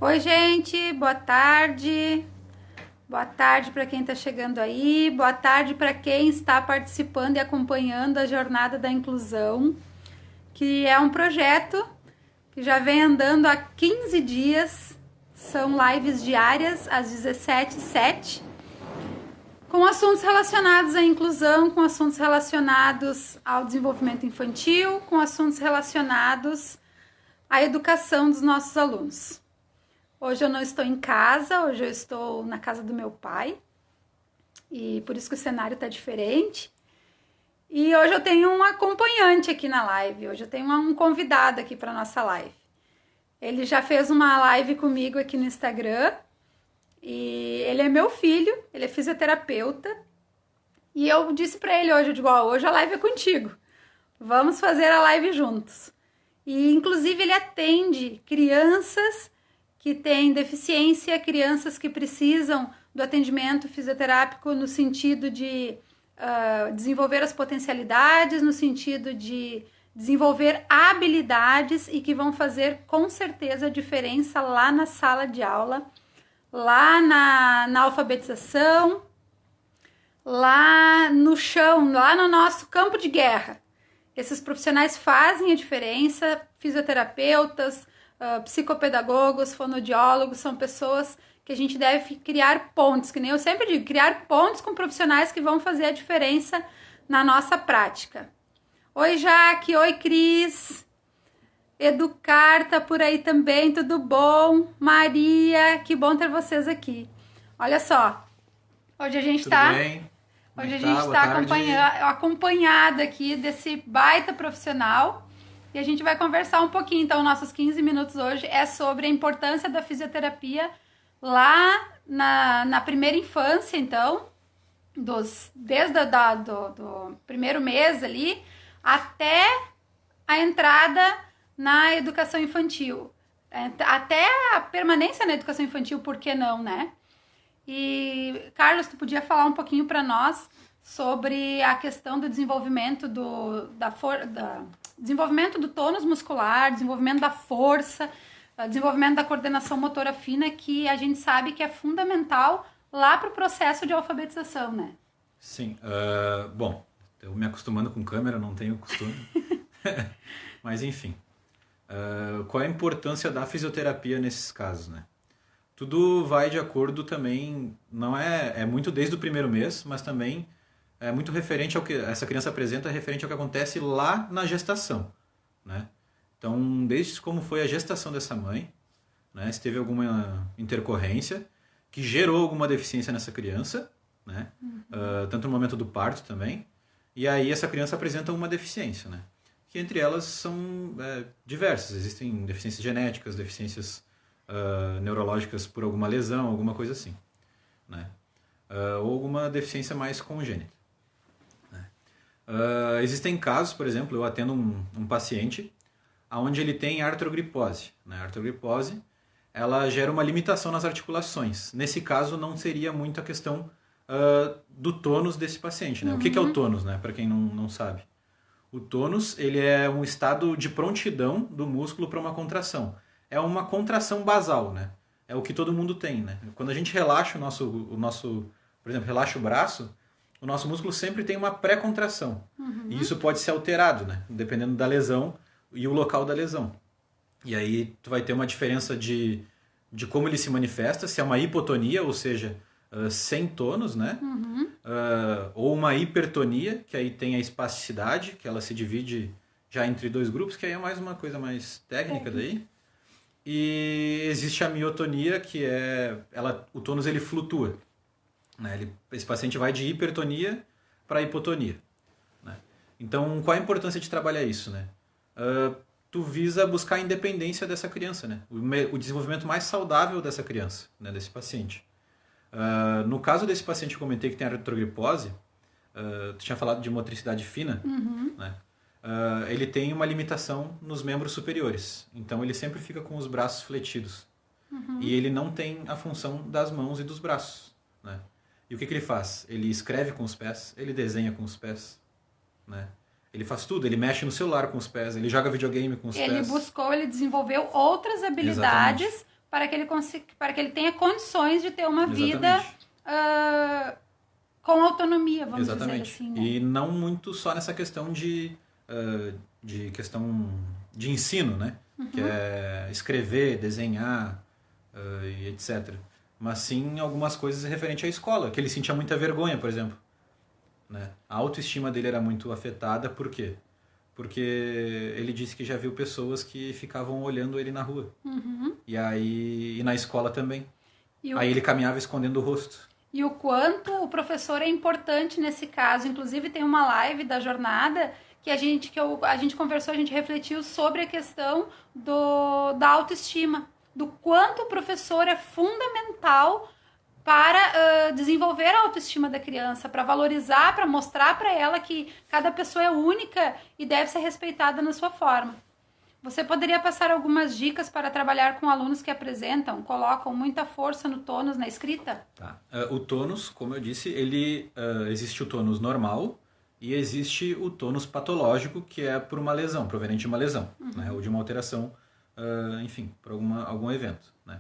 Oi, gente, boa tarde. Boa tarde para quem está chegando aí. Boa tarde para quem está participando e acompanhando a Jornada da Inclusão, que é um projeto que já vem andando há 15 dias. São lives diárias às 17h07, com assuntos relacionados à inclusão, com assuntos relacionados ao desenvolvimento infantil, com assuntos relacionados à educação dos nossos alunos. Hoje eu não estou em casa, hoje eu estou na casa do meu pai, e por isso que o cenário está diferente. E hoje eu tenho um acompanhante aqui na live, hoje eu tenho um convidado aqui para nossa live. Ele já fez uma live comigo aqui no Instagram, e ele é meu filho, ele é fisioterapeuta, e eu disse para ele hoje, eu digo, hoje a live é contigo, vamos fazer a live juntos. E inclusive ele atende crianças que têm deficiência, crianças que precisam do atendimento fisioterápico no sentido de desenvolver as potencialidades, no sentido de desenvolver habilidades e que vão fazer com certeza a diferença lá na sala de aula, lá na alfabetização, lá no chão, lá no nosso campo de guerra. Esses profissionais fazem a diferença, fisioterapeutas, psicopedagogos, fonoaudiólogos, são pessoas que a gente deve criar pontes, que nem eu sempre digo, criar pontes com profissionais que vão fazer a diferença na nossa prática. Oi, Jaque, oi, Cris, Educar tá por aí também, tudo bom? Maria, que bom ter vocês aqui. Olha só, hoje a gente está acompanhado aqui desse baita profissional. E a gente vai conversar um pouquinho, então, nossos 15 minutos hoje é sobre a importância da fisioterapia lá na primeira infância, então, desde do primeiro mês ali, até a entrada na educação infantil. Até a permanência na educação infantil, por que não, né? E, Carlos, tu podia falar um pouquinho para nós sobre a questão do desenvolvimento desenvolvimento do tônus muscular, desenvolvimento da força, desenvolvimento da coordenação motora fina, que a gente sabe que é fundamental lá para o processo de alfabetização, né? Sim. Bom, eu me acostumando com câmera, não tenho costume. Mas, enfim. Qual é a importância da fisioterapia nesses casos, né? Tudo vai de acordo também, não é muito desde o primeiro mês, mas também é muito referente ao que essa criança apresenta, referente ao que acontece lá na gestação, né? Então, desde como foi a gestação dessa mãe, né, se teve alguma intercorrência que gerou alguma deficiência nessa criança, né? Tanto no momento do parto também, e aí essa criança apresenta uma deficiência, né? Que entre elas são diversas, existem deficiências genéticas, deficiências neurológicas por alguma lesão, alguma coisa assim, né? Ou alguma deficiência mais congênita. Existem casos, por exemplo, eu atendo um paciente onde ele tem artrogripose. Né? A artrogripose, ela gera uma limitação nas articulações. Nesse caso, não seria muito a questão do tônus desse paciente. Né? O que é o tônus, né? Para quem não sabe? O tônus, ele é um estado de prontidão do músculo para uma contração. É uma contração basal, né? É o que todo mundo tem, né? Quando a gente relaxa o nosso, por exemplo, relaxa o braço, o nosso músculo sempre tem uma pré-contração. E isso pode ser alterado, né? Dependendo da lesão e o local da lesão. E aí tu vai ter uma diferença de como ele se manifesta, se é uma hipotonia, ou seja, sem tônus, né? Ou uma hipertonia, que aí tem a espasticidade, que ela se divide já entre dois grupos, que aí é mais uma coisa mais técnica daí. E existe a miotonia, que o tônus ele flutua. Né? Esse paciente vai de hipertonia para hipotonia. Né? Então, qual a importância de trabalhar isso? Né? Tu visa buscar a independência dessa criança, né? O desenvolvimento mais saudável dessa criança, né? Desse paciente. No caso desse paciente que eu comentei que tem artrogripose, tu tinha falado de motricidade fina, né? Ele tem uma limitação nos membros superiores. Então, ele sempre fica com os braços fletidos. E ele não tem a função das mãos e dos braços. Né? E o que ele faz? Ele escreve com os pés, ele desenha com os pés, né? Ele faz tudo, ele mexe no celular com os pés, ele joga videogame com os pés. Ele desenvolveu outras habilidades para que ele tenha condições de ter uma vida Exatamente. com autonomia, vamos Exatamente. dizer assim. Né? E não muito só nessa questão de questão de ensino, né? Que é escrever, desenhar e etc. Mas sim algumas coisas referente à escola, que ele sentia muita vergonha, por exemplo. Né? A autoestima dele era muito afetada, por quê? Porque ele disse que já viu pessoas que ficavam olhando ele na rua. E na escola também. Aí ele caminhava escondendo o rosto. E o quanto o professor é importante nesse caso. Inclusive tem uma live da jornada que a gente conversou, a gente refletiu sobre a questão da autoestima. Do quanto o professor é fundamental para desenvolver a autoestima da criança, para valorizar, para mostrar para ela que cada pessoa é única e deve ser respeitada na sua forma. Você poderia passar algumas dicas para trabalhar com alunos que colocam muita força no tônus na escrita? Tá. O tônus, como eu disse, existe o tônus normal e existe o tônus patológico, que é por uma lesão, proveniente de uma lesão, né? Ou de uma alteração, enfim, por algum evento. Né?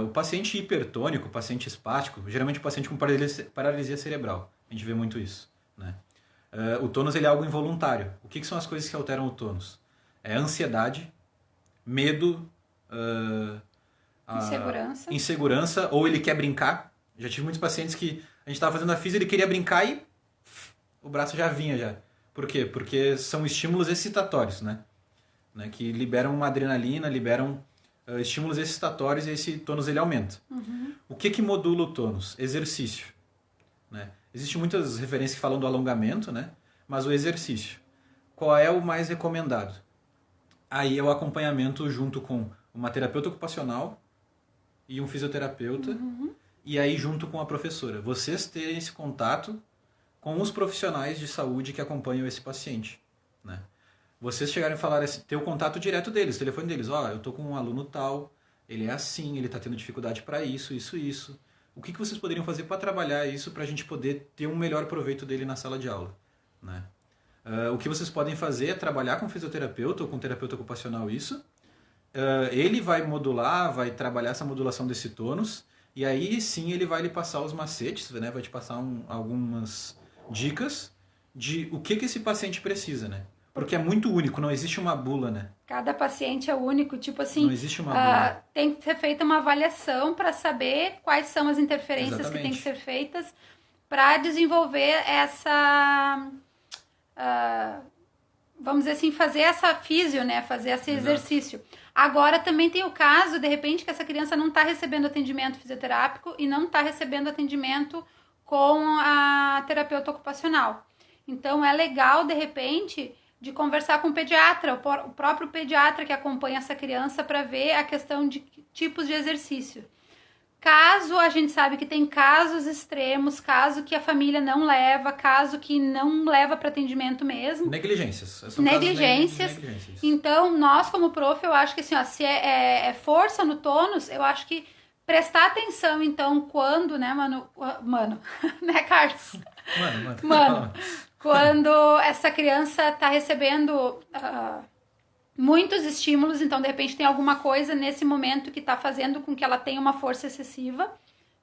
O paciente hipertônico, o paciente espástico, geralmente o paciente com paralisia cerebral, a gente vê muito isso. Né? O tônus ele é algo involuntário. O que são as coisas que alteram o tônus? É ansiedade, medo, insegurança, ou ele quer brincar. Já tive muitos pacientes que a gente estava fazendo a física, ele queria brincar e o braço já vinha já. Por quê? Porque são estímulos excitatórios, né? Que liberam uma adrenalina, liberam estímulos excitatórios e esse tônus ele aumenta. O que modula o tônus? Exercício. Né? Existem muitas referências que falam do alongamento, né? Mas o exercício. Qual é o mais recomendado? Aí é o acompanhamento junto com uma terapeuta ocupacional e um fisioterapeuta, e aí junto com a professora. Vocês terem esse contato com os profissionais de saúde que acompanham esse paciente. Né? Vocês chegarem a falar, ter o contato direto deles, o telefone deles. Eu estou com um aluno tal, ele é assim, ele está tendo dificuldade para isso. O que vocês poderiam fazer para trabalhar isso, para a gente poder ter um melhor proveito dele na sala de aula? Né? O que vocês podem fazer é trabalhar com fisioterapeuta ou com terapeuta ocupacional isso. Ele vai modular, vai trabalhar essa modulação desse tônus, e aí sim ele vai lhe passar os macetes, né? Vai te passar algumas dicas de o que esse paciente precisa, né? Porque é muito único, não existe uma bula, né? Cada paciente é único, tipo assim... Não existe uma bula. Tem que ser feita uma avaliação para saber quais são as interferências Exatamente. que têm que ser feitas para desenvolver essa... vamos dizer assim, fazer essa físio, né? Fazer esse exercício. Agora também tem o caso, de repente, que essa criança não está recebendo atendimento fisioterápico e não está recebendo atendimento com a terapeuta ocupacional. Então é legal, de repente, de conversar com o pediatra, o próprio pediatra que acompanha essa criança para ver a questão de tipos de exercício. Caso a gente sabe que tem casos extremos, caso que a família não leva, caso que não leva para atendimento mesmo. Negligências. Negligências. Então, nós como prof, eu acho que assim, se é força no tônus, eu acho que prestar atenção, então, quando, né, mano, né, Carlos? Mano, quando essa criança está recebendo... muitos estímulos, então de repente tem alguma coisa nesse momento que está fazendo com que ela tenha uma força excessiva,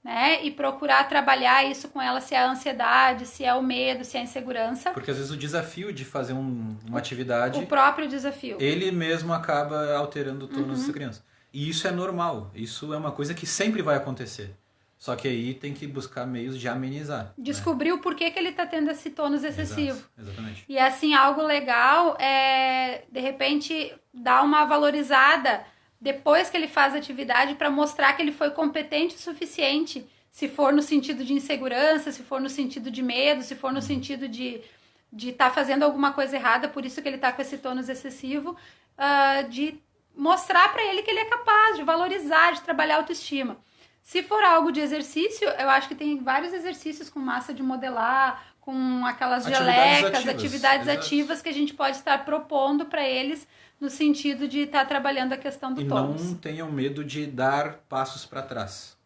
né? E procurar trabalhar isso com ela, se é a ansiedade, se é o medo, se é a insegurança. Porque às vezes o desafio de fazer uma atividade... O próprio desafio. Ele mesmo acaba alterando o tônus dessa criança. E isso é normal, isso é uma coisa que sempre vai acontecer. Só que aí tem que buscar meios de amenizar. Descobrir o porquê que ele está tendo esse tônus excessivo. Exatamente. E assim, algo legal é, de repente, dar uma valorizada depois que ele faz a atividade para mostrar que ele foi competente o suficiente. Se for no sentido de insegurança, se for no sentido de medo, se for no sentido de estar fazendo alguma coisa errada, por isso que ele está com esse tônus excessivo, de mostrar para ele que ele é capaz, de valorizar, de trabalhar a autoestima. Se for algo de exercício, eu acho que tem vários exercícios com massa de modelar, com aquelas gelecas, atividades ativas que a gente pode estar propondo para eles no sentido de estar trabalhando a questão do tônus. E não tenham medo de dar passos para trás.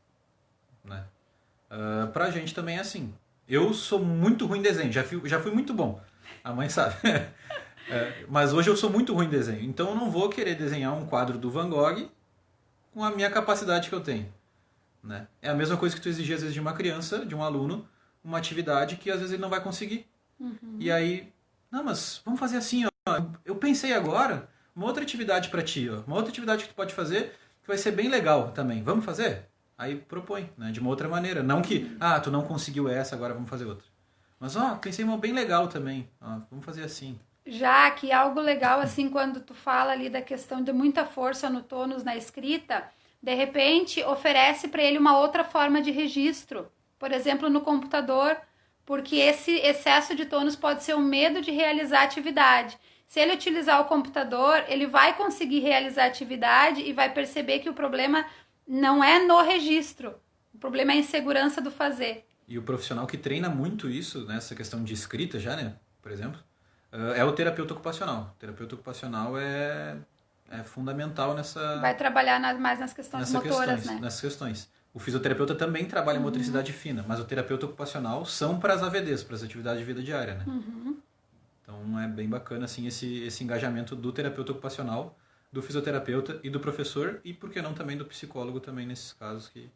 Né? Pra gente também é assim. Eu sou muito ruim em desenho, já fui muito bom. A mãe sabe. Mas hoje eu sou muito ruim em desenho. Então eu não vou querer desenhar um quadro do Van Gogh com a minha capacidade que eu tenho, né? É a mesma coisa que tu exigir às vezes de uma criança, de um aluno, uma atividade que às vezes ele não vai conseguir. E aí, não, mas vamos fazer assim, ó. Eu pensei agora uma outra atividade para ti, ó. Uma outra atividade que tu pode fazer que vai ser bem legal também. Vamos fazer? Aí propõe, né? De uma outra maneira. Não que, tu não conseguiu essa, agora vamos fazer outra. Mas, pensei uma bem legal também. Vamos fazer assim. Já que algo legal, assim, quando tu fala ali da questão de muita força no tônus na escrita, de repente oferece para ele uma outra forma de registro. Por exemplo, no computador, porque esse excesso de tônus pode ser um medo de realizar a atividade. Se ele utilizar o computador, ele vai conseguir realizar a atividade e vai perceber que o problema não é no registro. O problema é a insegurança do fazer. E o profissional que treina muito isso, nessa questão de escrita já, né? Por exemplo, é o terapeuta ocupacional. O terapeuta ocupacional é fundamental nessa... Vai trabalhar mais nas questões motoras, né? Nessas questões. O fisioterapeuta também trabalha motricidade fina, mas o terapeuta ocupacional são para as AVDs, para as atividades de vida diária, né? Então é bem bacana assim, esse engajamento do terapeuta ocupacional, do fisioterapeuta e do professor, e por que não também do psicólogo também nesses casos que...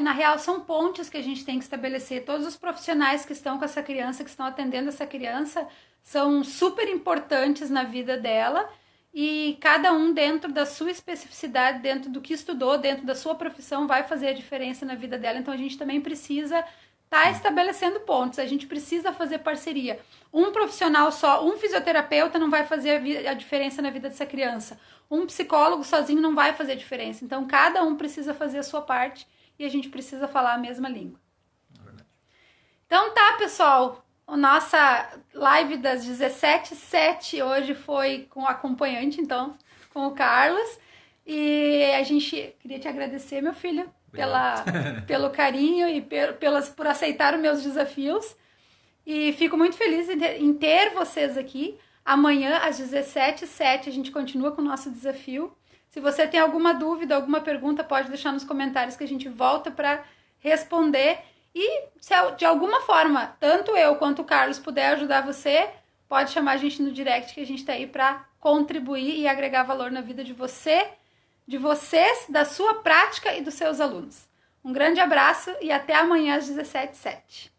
Na real, são pontes que a gente tem que estabelecer. Todos os profissionais que estão com essa criança, que estão atendendo essa criança, são super importantes na vida dela, e cada um dentro da sua especificidade, dentro do que estudou, dentro da sua profissão, vai fazer a diferença na vida dela. Então a gente também precisa estar estabelecendo pontos, a gente precisa fazer parceria. Um profissional só, um fisioterapeuta não vai fazer a diferença na vida dessa criança. Um psicólogo sozinho não vai fazer a diferença. Então cada um precisa fazer a sua parte e a gente precisa falar a mesma língua. Então tá, pessoal. A nossa live das 17h07 hoje foi com o acompanhante, então, com o Carlos. E a gente queria te agradecer, meu filho, pelo carinho e por aceitar os meus desafios. E fico muito feliz em ter vocês aqui. Amanhã, às 17h07, a gente continua com o nosso desafio. Se você tem alguma dúvida, alguma pergunta, pode deixar nos comentários que a gente volta para responder. E se de alguma forma, tanto eu quanto o Carlos puder ajudar você, pode chamar a gente no direct que a gente está aí para contribuir e agregar valor na vida de você, de vocês, da sua prática e dos seus alunos. Um grande abraço e até amanhã às 17h07.